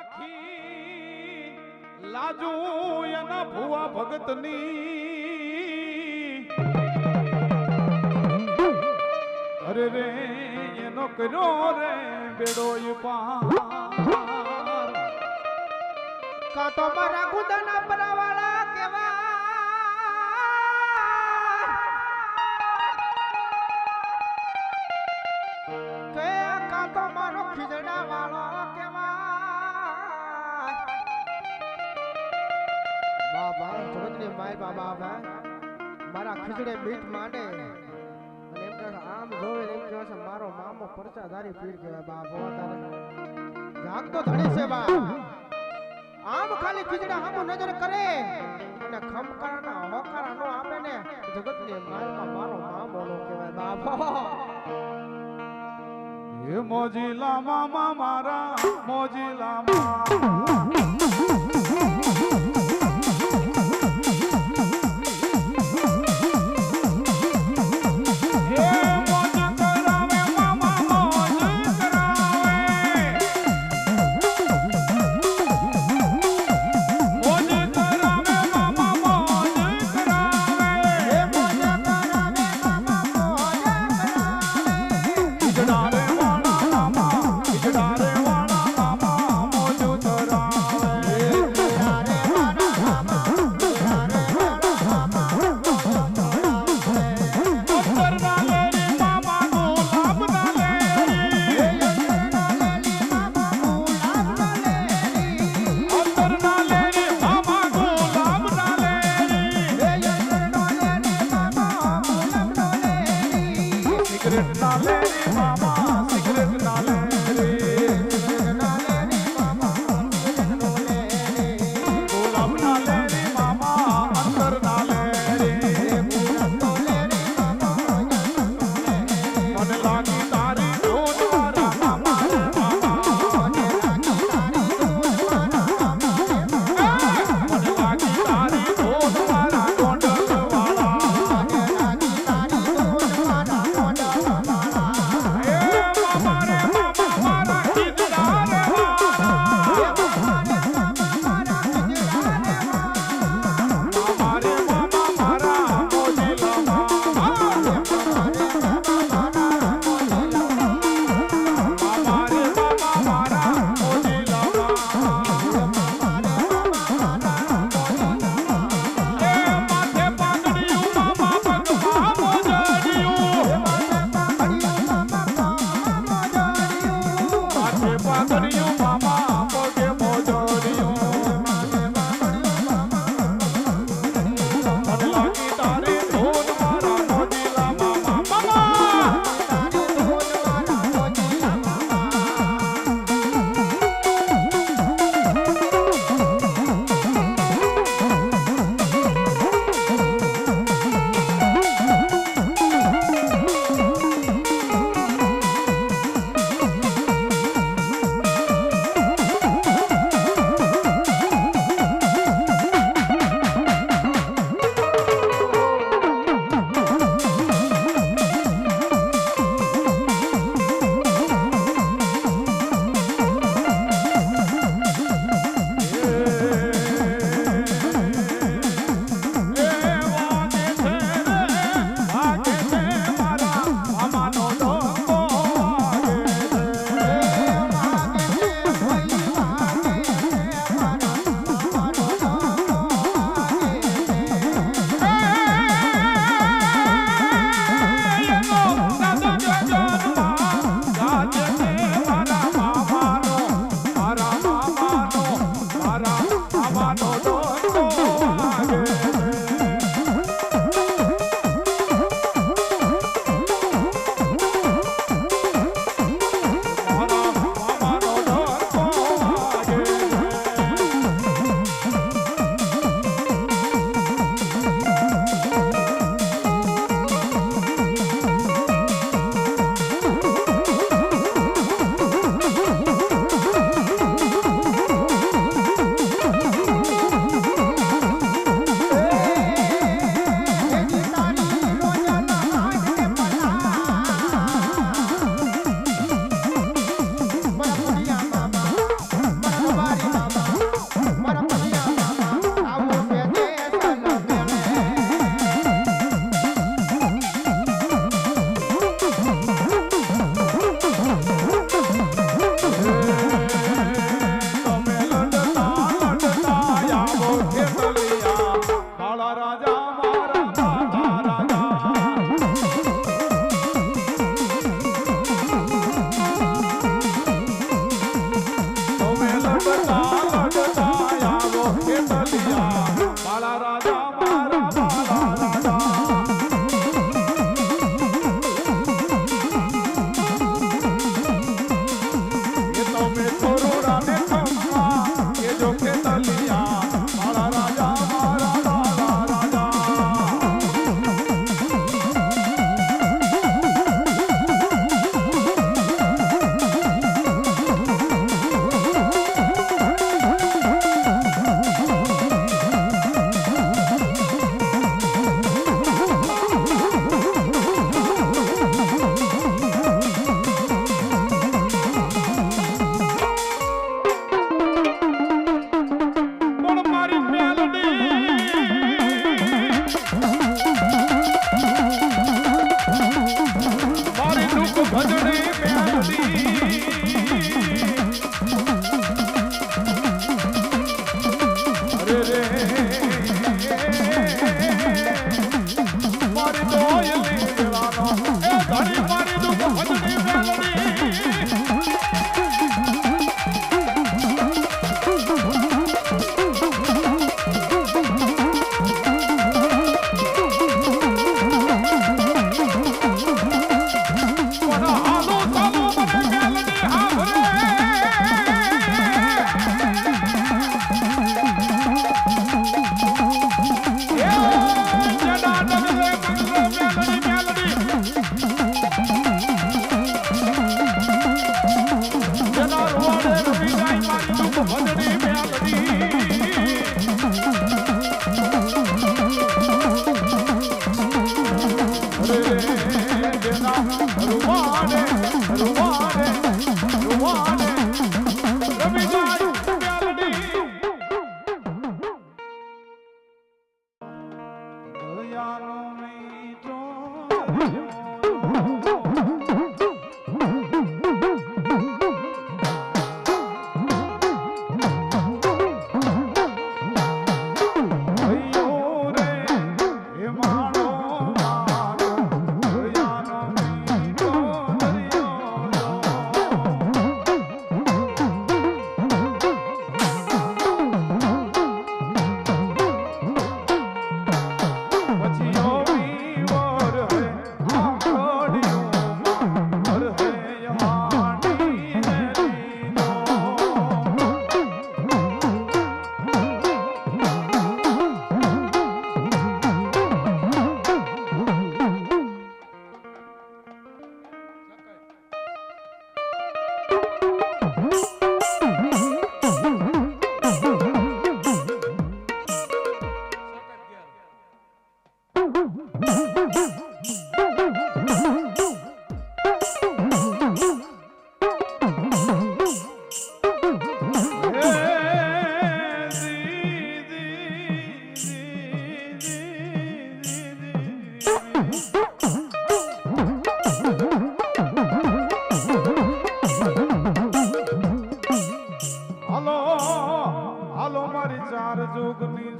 રાખી લાજુ એના ભુવા ભગતની અરે રે એનો કર્યો રે બેડો પાર કાંટો મારા ગુદાના પરાવાળા કેવા કે કાંટો મારો ખીજડા વાળો કેવા બાબા જગતની માય બાબા મારા ખીજડે મીઠ માંડે અને એમ કે આમ જોવે એમ કહે છે મારો મામો પરચાધારી પીર કહેવાય બાબો તારે જાગ તો ધણી છે બા આમ ખાલી ખીજડા આમ નજર કરે અને ખમકારાના હોકારા નો આપે ને જગતની માયમાં મારો મામો નો કહેવાય બાબો હે મોજીલા મામા મારા મોજીલા મામા રે લડતા લડતા આવો કે તલિયા મારા રાજા મારા મારા રાજા એ તો મેં થોરોડા ને ખમ્મા કે જો કે તલિયા મારા રાજા મારા મારા રાજા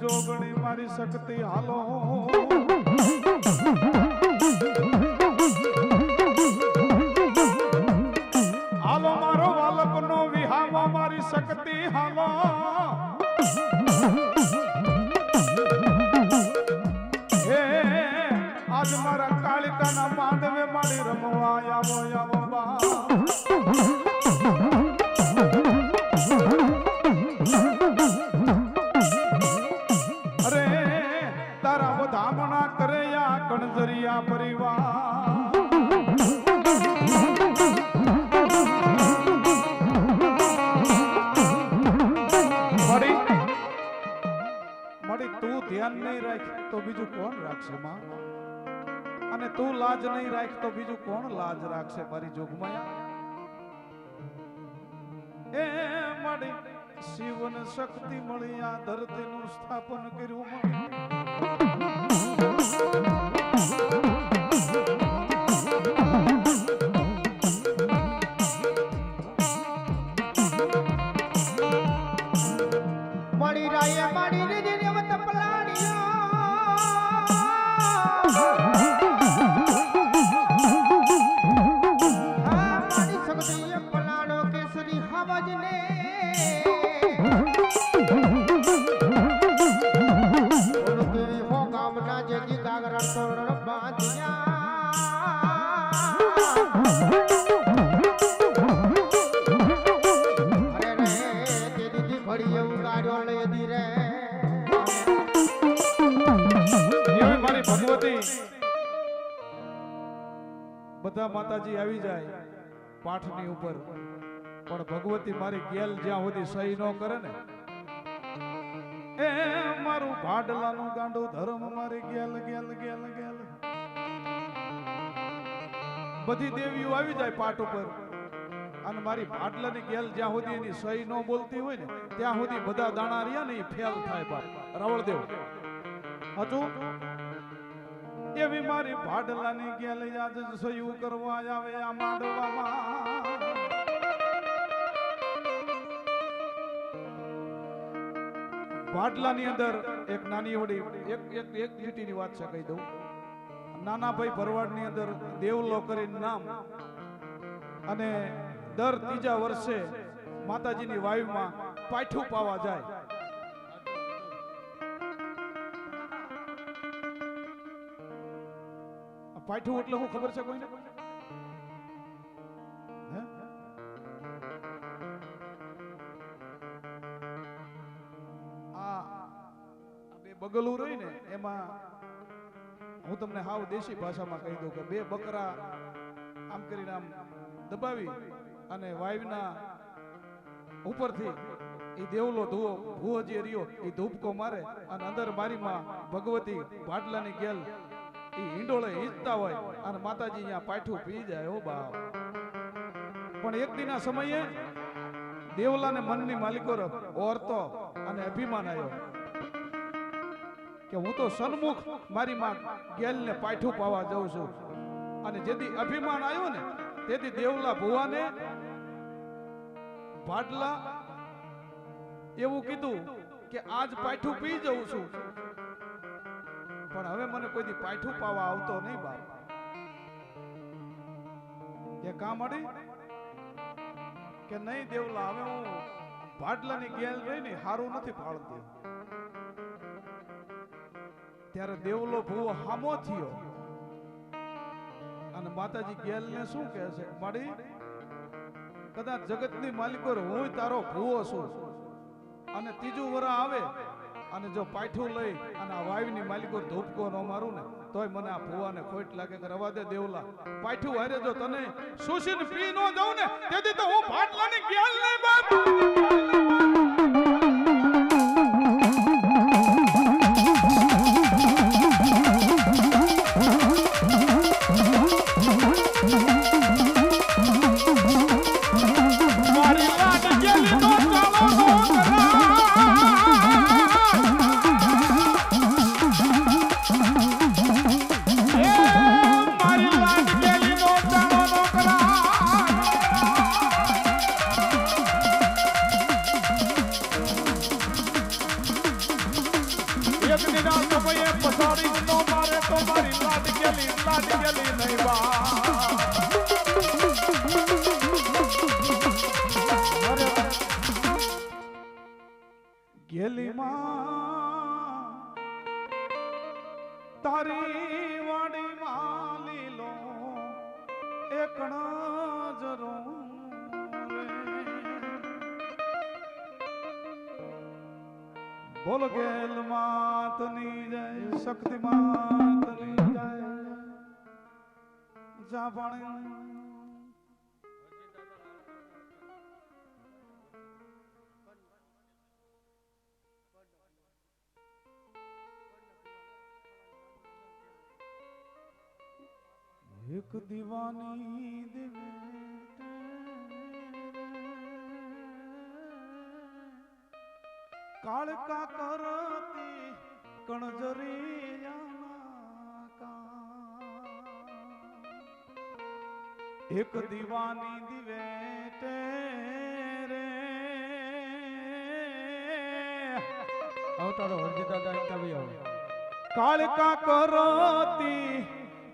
જોગણી મારી શક્તિ હાલો હાલો મારો વાલક નો વિહાવો મારી શક્તિ હાલો હે આજ મારા કાળિકાના માંડવે મારી રમવા આવો આવો બા ધામણા કરે યા કણજરિયા પરિવાર મળી તું ધ્યાન નહીં રાખ તો બીજું કોણ રાખશે માં અને તું લાજ નહીં રાખ તો બીજું કોણ લાજ રાખશે મારી જોગમાયા એ મળી શિવન શક્તિ મળી આ ધરતીનું સ્થાપન કર્યું મળી રાય મળી રે દેવત પલાણીઓ હા મળી શક્તિ પલાણો કેસરી હવજને ઘડી એવું ગાડ્યો લઈ દી રે એવી મારી ભગવતી બધા માતાજી આવી જાય પાઠની ઉપર પણ ભગવતી મારી ગેલ જ્યાં સુધી સહી ન કરે ને એ મારું ભાડલાનું ગાંડું ધર્મ મારી ગેલ ગેલ ગેલ ગેલ બધી દેવીઓ આવી જાય પાઠ ઉપર અને મારી ભાડલાની ગેલ જ્યાં સુધી એની સહી ન બોલતી હોય ને ત્યાં સુધી બધા દાણા રહ્યા ને એ ફેલ થાય બાપ રાવળદેવ હજુ એવી મારી ભાડલાની ગેલ યાદ સહી કરવા આવે આ માંડવામાં ભાડલાની અંદર એક નાની ઓડી એક લીટીની વાત છે કહી દઉં નાના ભાઈ ભરવાડની અંદર દેવલો કરીને નામ અને દર ત્રીજા વર્ષે માતાજીની વાયુમાં પાઠું પાવા જાય પાઠું એટલે શું ખબર છે કોઈને બગલું રહી ને એમાં હું તમને હાવ દેશી ભાષામાં કહી દઉં કે બે બકરા આમ કરીને આમ દબાવી અને વાયુના ઉપરથી એ દેવલો ભૂવો જે રહ્યો એ ધૂપકો મારે અને અંદર મારીમાં ભગવતી ભાડલાની ગેલ એ હિંડોળે હિંચતા હોય અને માતાજી અહીંયા પાઠું પી જાય હો બાપ પણ એક દિના સમયે દેવલાને મનની માલિકો ઓરતો અને અભિમાન આવ્યો કે હું તો સન્મુખ મારી માં ગેલને પાઠું પાવા જાઉં છું અને જેથી અભિમાન આવ્યો ને તેથી દેવલા ભુવાને ભાડલા એવું કીધું કે આજ પાઠું પી જઉં છું પણ હવે મને કોઈ દી પાઠું પાવા આવતો નહીં બાપ કે કામ મળી કે નહીં દેવલા હવે હું ભાડલાની ગેલ રહીને હારું નથી પાડતી ત્યારે દેવલો ભૂવો હામો થયો અને માતાજી ગેલ ને શું કહે છે માડી કદાચ જગતની માલિકો હું તારો ભૂવો છું અને ત્રીજું વરા આવે અને જો પાઠું લઈ અને આ વાયુની માલિકો ધૂપકો ન મારું ને તોય મને આ ભૂવાને ખોટ લાગે કે રવા દે દેવલા પાઠું હારે જો તને સુશીન પી ન જાઉં ને તેથી તો હું ભાડલાની ગેલ નહીં બાપ તારી વાડી માલી લો એકણા જરો બોલ ગેલ માતની જય શક્તિ માતની જય જા પાણી एक दीवानी दिल काल का करती कणजरी एक दीवानी दिवे तेरे अवतारो हरजी दादा इंटरव्यू काल का करती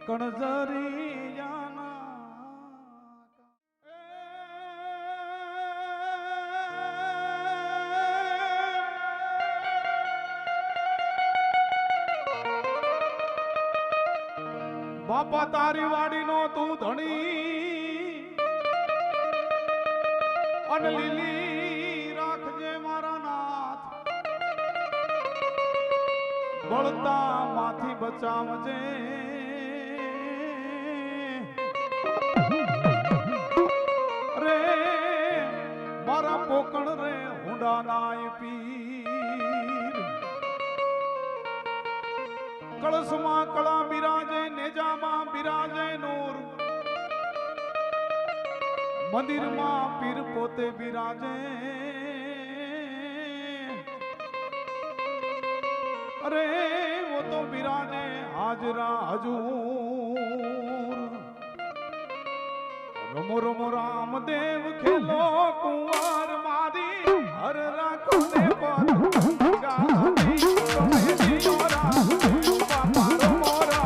कणजरी બાપા તારી વાડી નો તું ધણી અને લીલી રાખજે મારા બળતા માંથી બચાવજે રે મારા પોકણ રે હુંડા નાય પીર કળશમાં કળા બિરાજે નેજામાં બિરાજે નૂર મંદિરમાં પીર પોતે બિરાજે અરે वो तो बिराजे हाजरा हजूर रमो रमो रामदेव खेलो कुंवर मारी हर राखो ने पर गादी तुम्हें दियोरा बाबा मोरा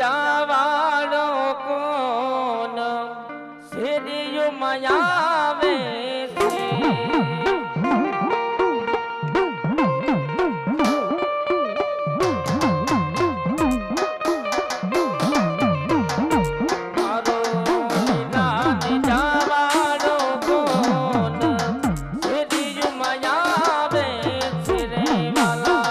જાવાળો કોણ શેરીઓમાં આવે છે. મારો લીલાને જાવાળો કોણ શેરીઓમાં આવે છે રે વાલા.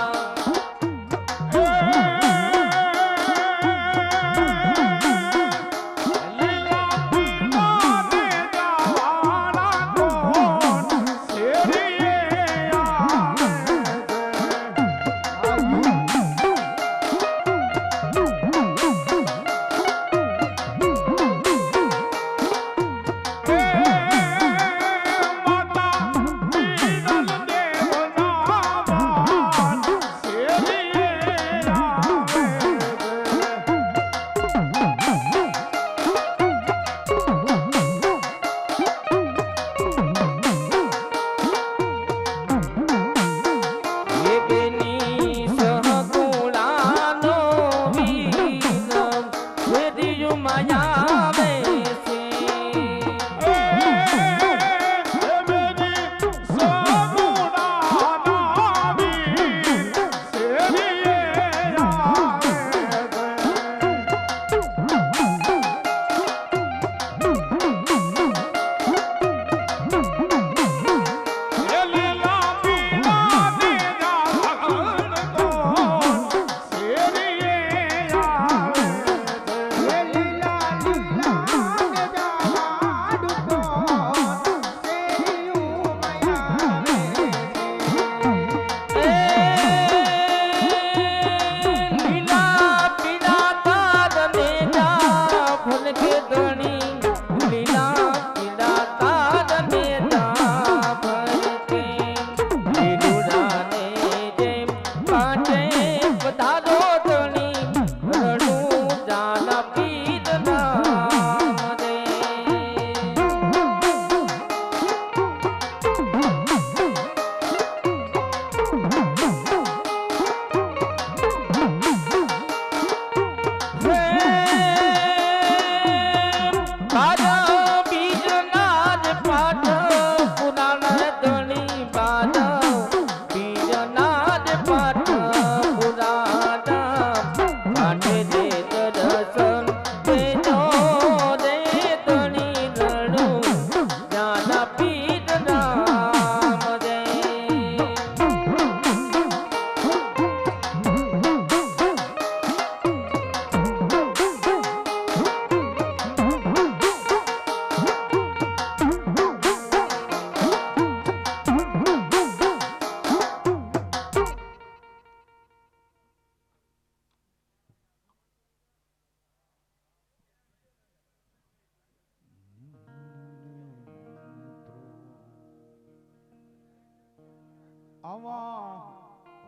આવા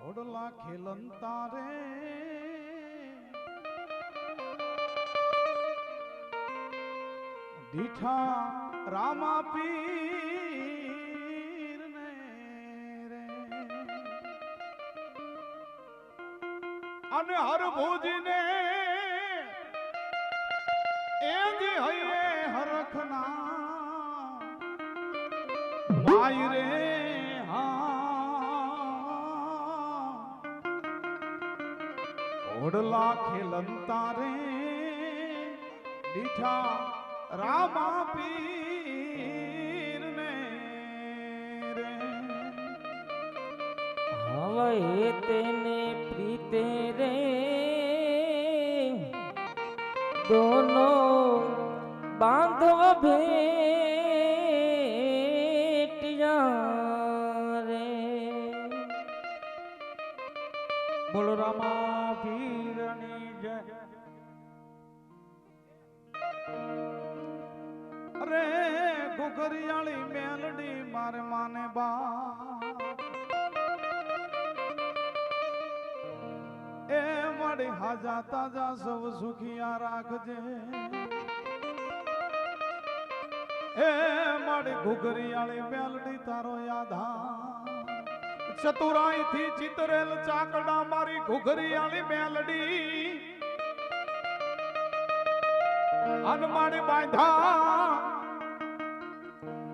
હોડલા ખેલંતા રે દીઠા રામા પીર ને રે અને હર ભુજી ને એ જી હૈયે હરખના માય રે ઓડલા ખેલંતા રે દીઠા રામા પીર ને રે હવે તેને પ્રીતે રે દોનો બાંધવ ભેટિયા રે. બોલો રામા પીરની જય. અરે ઘુઘરિયાળી મેલડી મારે માને બા એ મારી હાજા તાજા સૌ સુખિયા રાખજે. એ મારી ઘુઘરિયાળી મેલડી તારો યાદા ચતુરાઈ થી ચિતરેલ ચાકડા મારી ઘુઘરિયાળી મેલડી અનમાડી બાંધા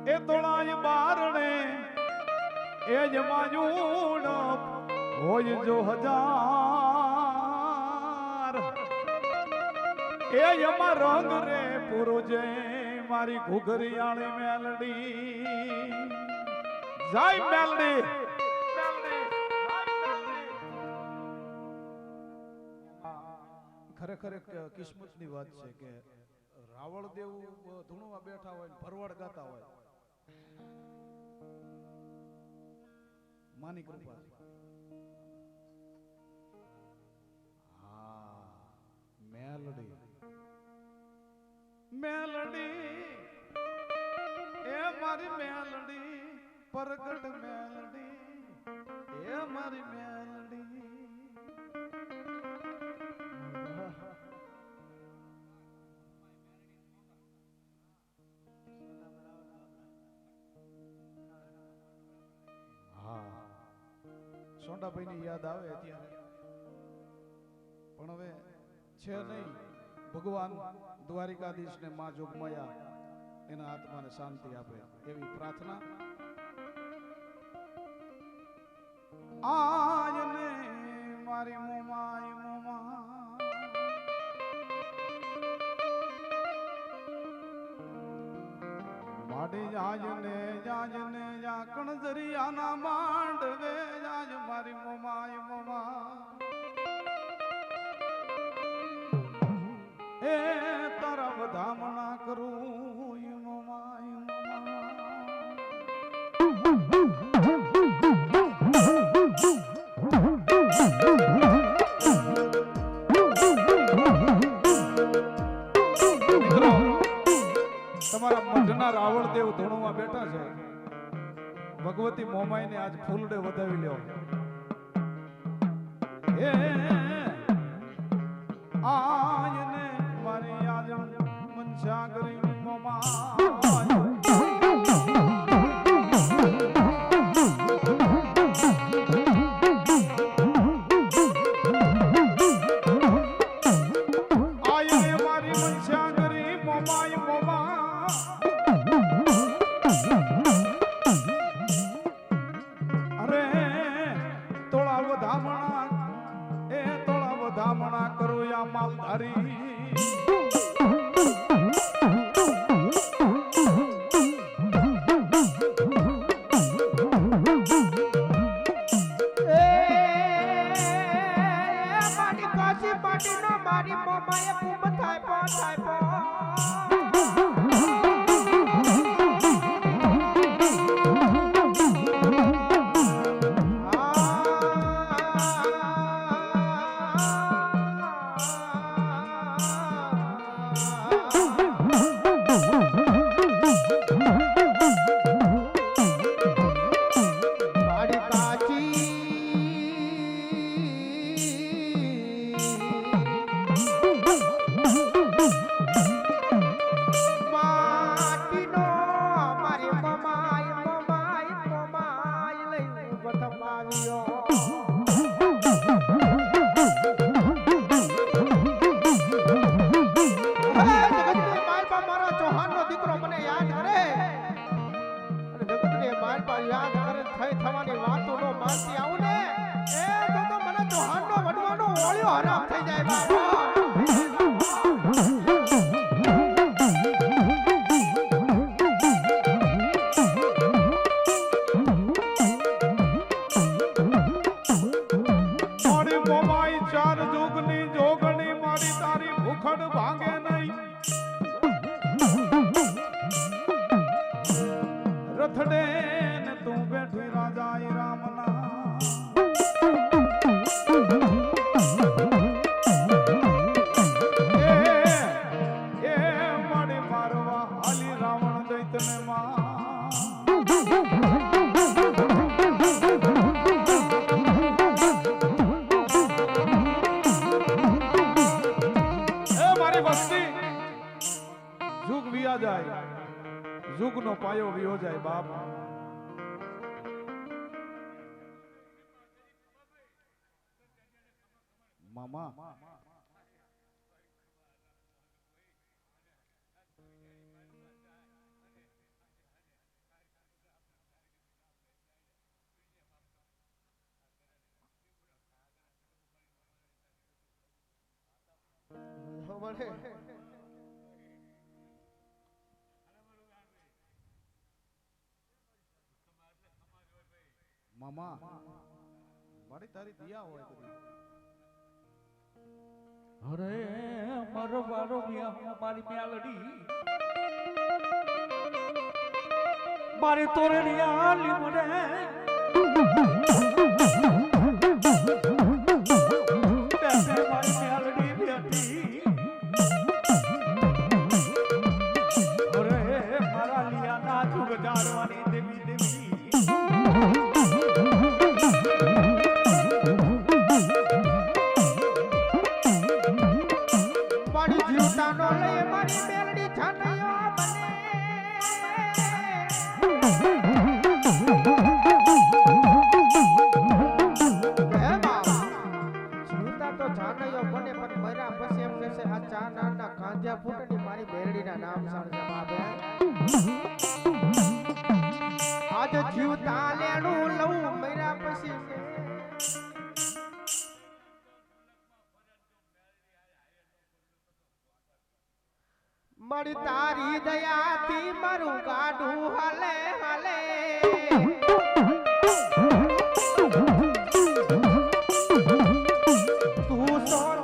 એ તોળાય બારણે એ જ માયુણ હોય જો હજાર એ એમાં રંગ રે પૂરો જે મારી ઘુઘરિયાળી મેલડી જાય મેલડી ખરેખર એક કિસ્મતની વાત છે કે રાવળ દેવ ધૂણમાં બેઠા હોય ભરવાડ ગાતા હોય માની કૃપા હા મેલડી મેલડી એ મારી મેલડી પ્રગટ મેલડી એ મારી મેલડી સોંડાભાઈ ની યાદ આવે ત્યારે પણ હવે છે નહીં ભગવાન દ્વારિકાધીશ ને માં જોગમાયા એના આત્માને શાંતિ આપે એવી પ્રાર્થના આજને મારી મોમાય મોમા માડી જાજને જા કણજરિયાના માંડવે જાજ મારી મોમાય મોમા એ તારા વધામણા કરું મોમાય તમારા મઢના રાવળ દેવ ધૂણોમાં બેઠા છે ભગવતી મોમાઈને આજ ફૂલડે વધાવી લ્યો એ આજને મારી આજ મનસાગરી મોમા રથડે ને તું બેઠી રાજા રામના યુગનો પાયો વિયો જાય બાપ. મામા મળે. મામા મારી તારી દિયા હોય કદી. અરે મારો વારો વ્યાહ મારી મ્યાલડી મારી તોરણિયા લીમડે બેસે મારી મ્યાલડી બેઠી. અરે મારા લિયાના જુગ જાળવાની દેવી દેવી મારી જીવતાનો લઈ મારી મેલડી છાનૈયો બને. હે બાબા જીવતા તો છાનૈયો બને પણ મર્યા પછી એમ કહેશે આ ચા નાના કાંધ્યા ફૂટની મારી મેલડીના નામ સાંજે બાબે. આજે જીવતા લેણું લઉં મર્યા પછી મારી તારી દયાથી મારું ગાડું હાલે હાલે. તું સોર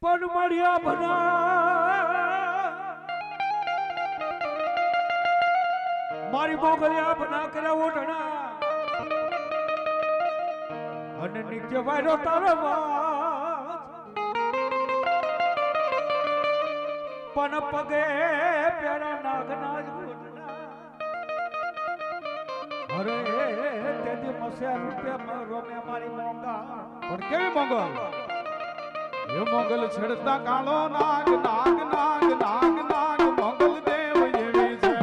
પણ મળ્યા બના મારી મોગલિયા બના કર્યા ઓઢણા અને નિત્ય વાયરો તારો વાત પણ પગે પ્યારા નાગના જ ઘૂંટણા. અરે તેથી મસ્યા રૂપિયા રોમે મારી મોંગા પણ કેવી મોગલ એ મોગલ છેડતા કાળો નાગ નાગ નાગ નાગ નાગ મોગલ દેવ એવી છે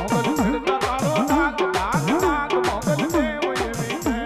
મોગલ છેડતા કાળો નાગ નાગ નાગ મોગલ દેવ એવી છે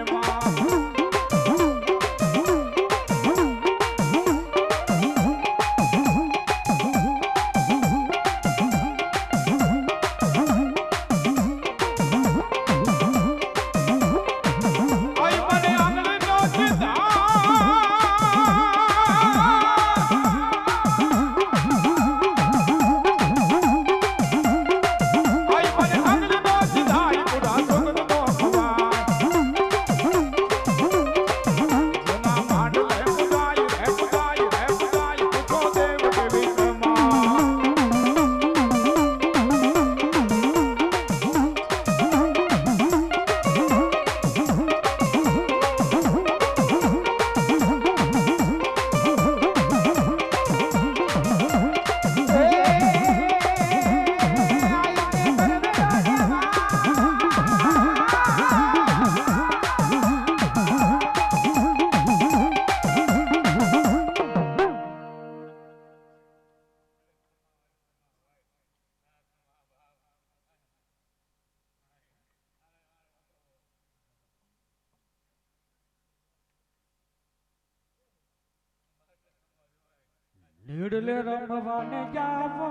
નીડલે રમવાને જાવો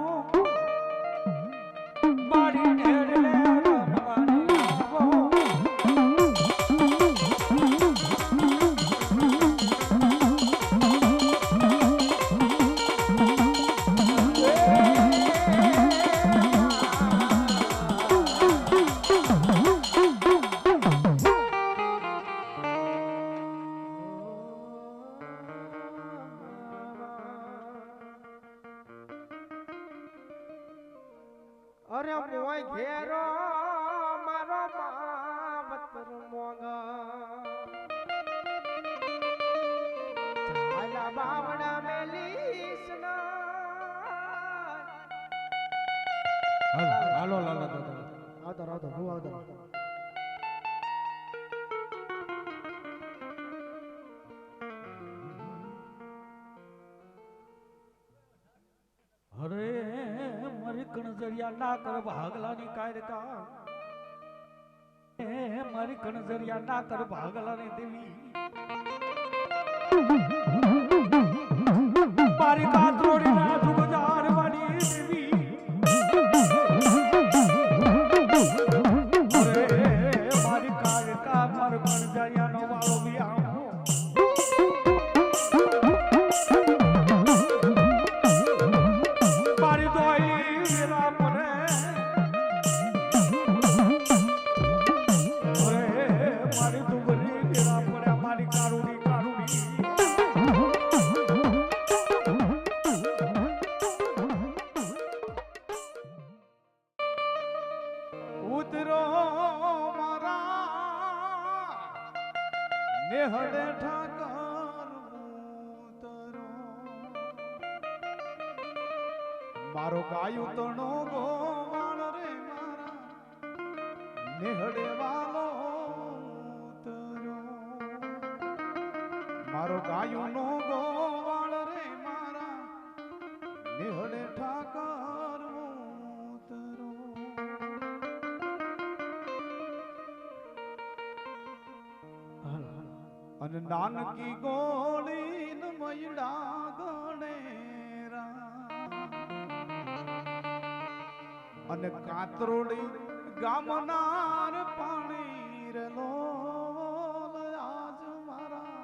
મારી નીડલે રમવાને જાવો અરે મોય ઘેરો મારો માવતર મોંગા ચાલા બાવડા મેલીસ ના હાલો લાલા દાદા. આવતો હું આવતો અરે મારી કણજરિયા ના કર ભાગલાની કાયરકા. મારી કણજરિયા ના કર ભાગલાની દેવી. મારી કાતરોડી ના જુગજાર વાળી દેવી. અરે મારી કાયરકા મારી કણજરિયા નો વાળો વિયા. મારી દોઈ વેરા પડે. મારી દુબરી વેરા પડે. મારી કારુડી કારુડી. ઉતરો મારા નેહડે ઠાકર ઉતરો મારો ગાયું તણો ગોવાળ રે મારા નેહડે વાલો ઉતરો મારો ગાયું નો ગોવાળ રે મારા નેહડે ઠાકર ઉતરો અને નાનકી ગોળી ન મયડા ગણેરા અને કાતરોડી ગામનાર પાણી રેલો આજ મારા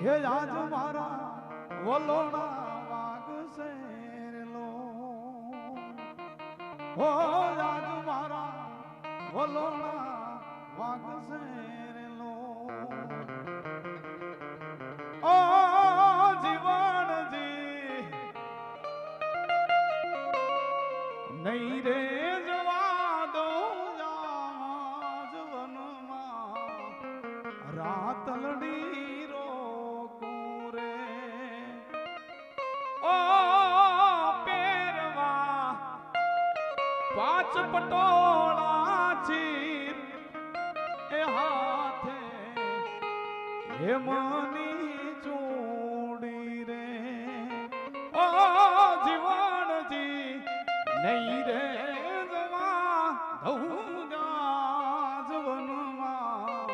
હે આજ મારા વલોણા વાગ શેરલો હો આજ મારા વલોણા વાગ શેરલો ઓ જીવનજી નહીં રે જવા દો જવનમાં રાતલડી રોકું રે ઓ પેરવા પાંચ પટોળા ચીર એ હાથે હેમની ચૂડી રે ઓ જીવનજી નહીં રે જવા દઉંગા જવનમાં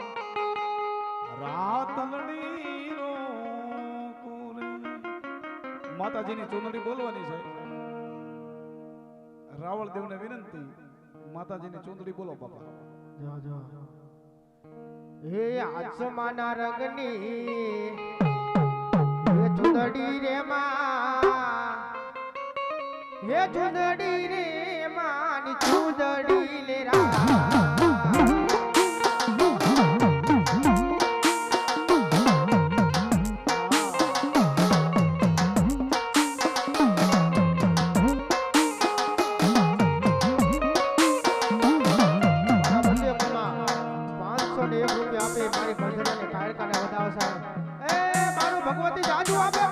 રાતલડી રોકું રે માતાજીની ચૂંદડી બોલવાની છે રાવળ દેવને વિનંતી માતાજીની ચૂંદડી બોલો બાપા જો હે આસમાના રંગની હે ચુંદડી રે માં હે ચુંદડી રે માની ચુંદડી લે ભગવતી જાજુ આપે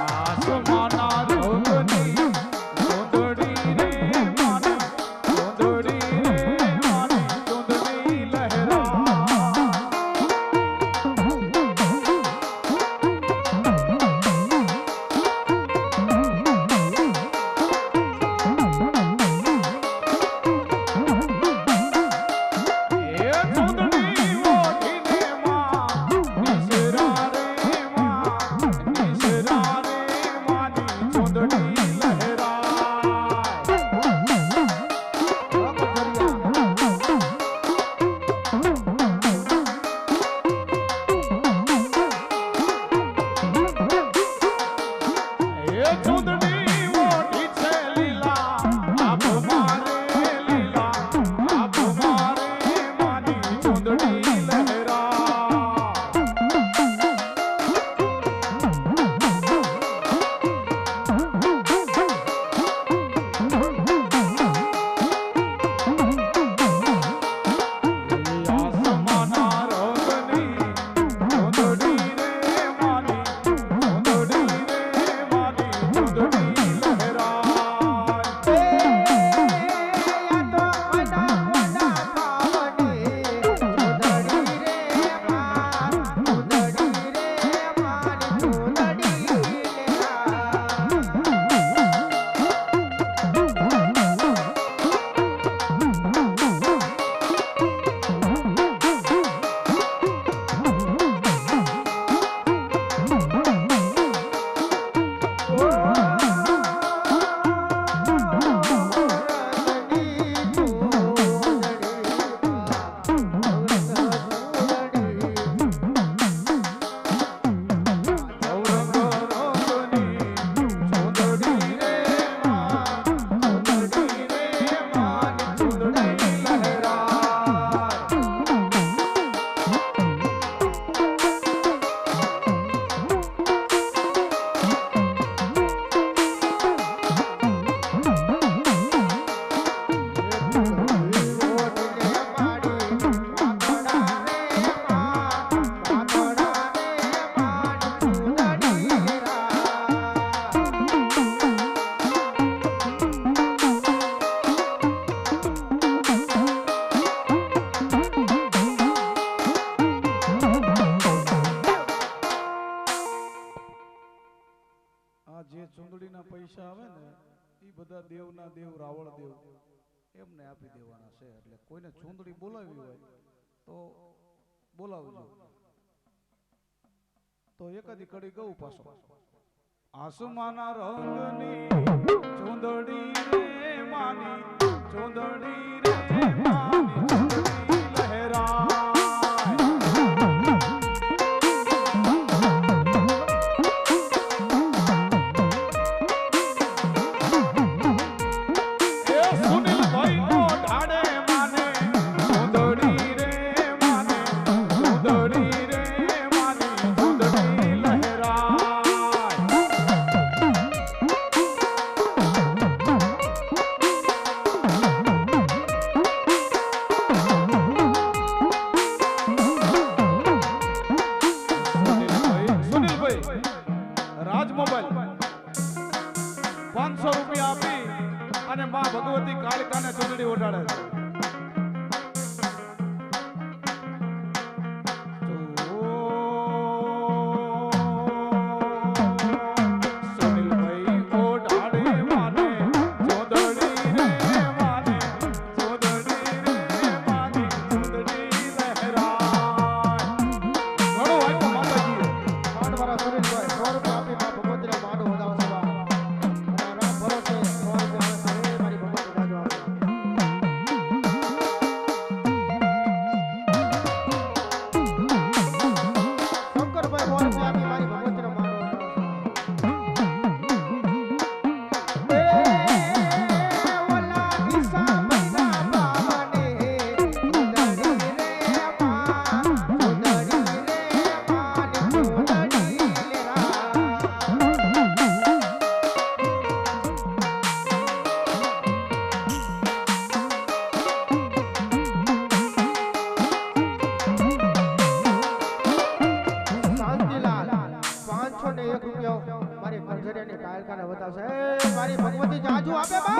આસમાના રોગની ચૂંદડી રે માની ચૂંદડી રે માની ચૂંદડી લહેરા એ ચૂંદડી ઓઢીને માં વિસરા રે જે ચૂંદડીના પૈસા આવે ને એ બધા દેવના દેવ રાવળ દેવ એમને આપી દેવાના છે. એટલે કોઈને ચૂંદડી બોલાવી હોય તો બોલાવજો. તો એકાદી કડી ગઉ પાછો. આસમાના રંગની ચૂંદડી રે માની ચૂંદડી રે માની ચૂંદડી લહેરાય. રાજ મોબાઈલ 500 રૂપિયા આપી અને માં ભગવતી કાળકાને ચૂંદડી ઓઢાડે છે. મારી ભગવતી જાજુ આપે બા.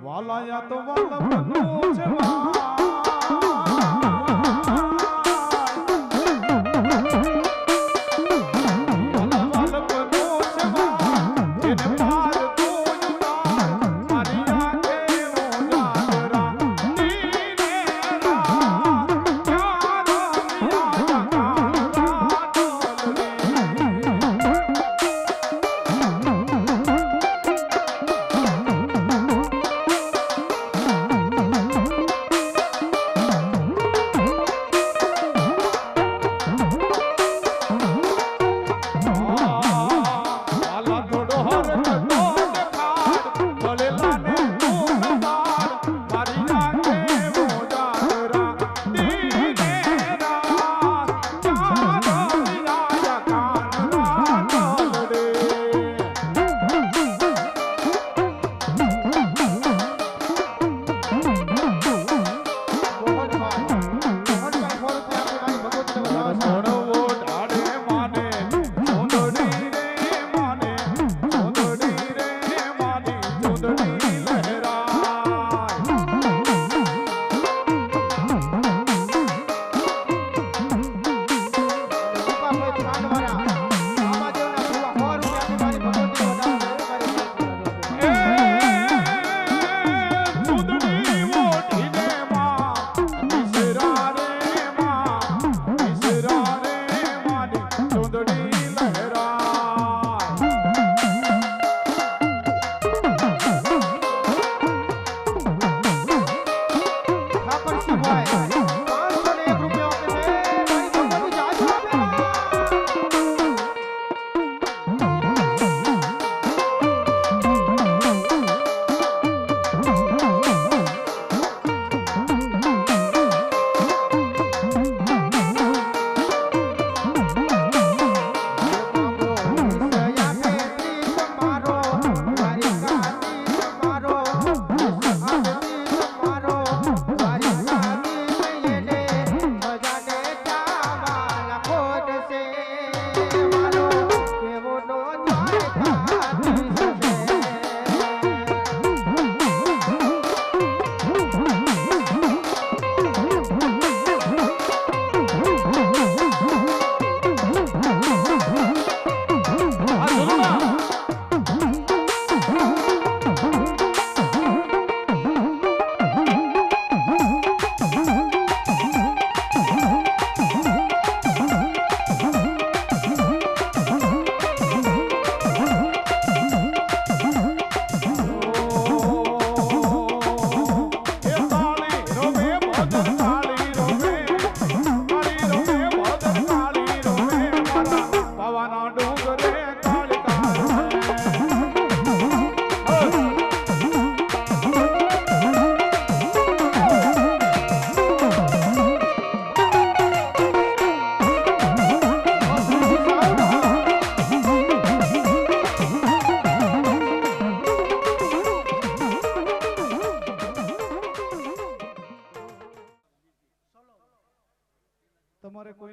વાલાયા તો વાલપનું છે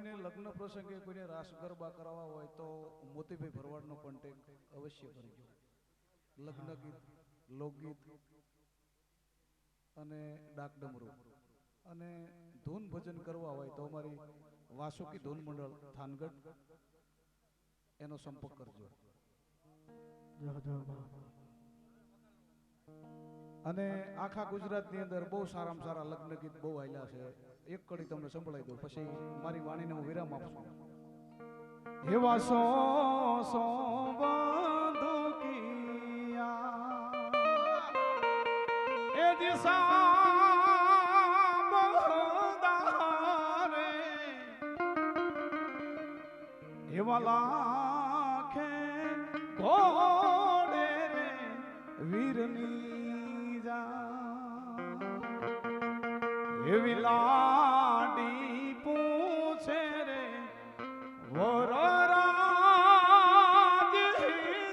કોઈને લગ્ન પ્રસંગે કોઈને રાસ ગરબા કરાવવા હોય તો મોતીભાઈ ભરવાડનો કોન્ટેક્ટ અવશ્ય કરજો. લગ્ન ગીત, લોકગીત અને ડાક ડમરૂ અને ધૂન ભજન કરવા હોય તો અમારી વાસુકી ધૂન મંડળ થાનગઢ એનો સંપર્ક કરજો. અને આખા ગુજરાતની અંદર બહુ સારામાં સારા લગ્ન ગીત બહુ આવેલા છે. એક કડી તમને સંભળાઈ દઉં પછી મારી વાણીને હું વિરામ આપશું. એવા સો સો બંધુકિયા એ દિશા બહુદારે એવા લાખે ઘોડે રે વીરની એવી લાડી પૂછે રે વરરાજ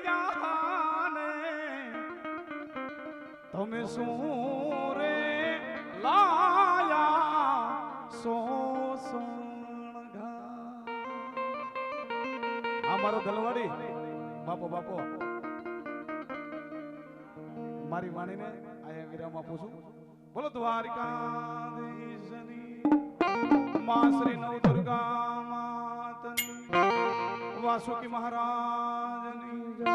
જાને તમે શું રે લાયા સો સોણગા. આ મારો દલવાડી બાપો બાપો મારી વાણીને આયા વિરામ આપું છું. બોલો દ્વારિકાધીશની માં શ્રી નવ દુર્ગા માતની વાસુકી મહારાજની જય.